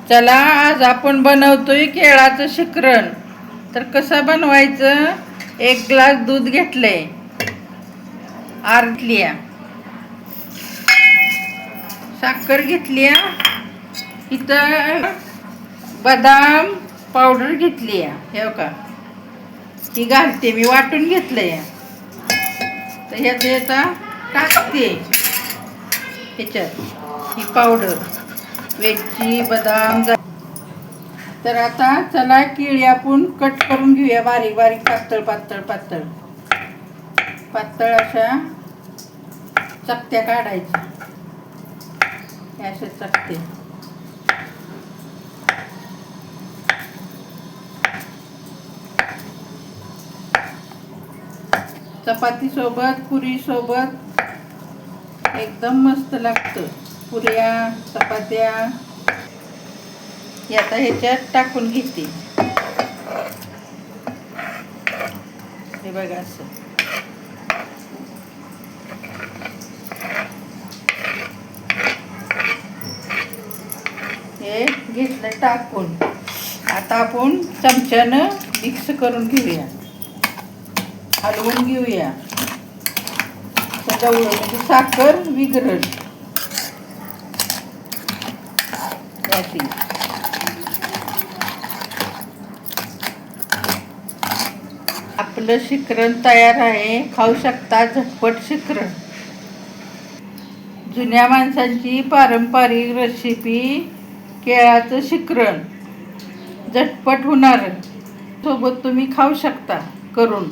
चला आज आपण बनवतोय केळाचं शिकरण. तर कसं बनवायचं? 1 ग्लास दूध घेतले, अर्धी साखर घेतली, इथं बदाम पावडर घेतली आहे, हे का ही घालते मी, वाटून घेतलंय. तर ह्याचा टाकते ह्याच्यात ही पावडर, वेलची बदाम. तर आता चला केळी आपण कट करून घेऊया, बारीक बारीक, पातळ पातळ पातळ पातळ अशा चकत्या काढायच्या, अशा चकत्या. चपाती सोबत, पुरी सोबत एकदम मस्त लागतं. पुऱ्या चपात्या हे आता ह्याच्यात टाकून घेते. हे बघा असं. हे घेतलं टाकून. आता आपण चमच्यानं मिक्स करून घेऊया, हलवून घेऊया. सगळं म्हणजे साखर विघरल याची. आपलं शिकरण तयार आहे, खाऊ शकता. झटपट शिकरण, जुन्या माणसांची पारंपरिक रेसिपी केळाचं शिकरण, झटपट होणार. सोबत तुम्ही खाऊ शकता करून.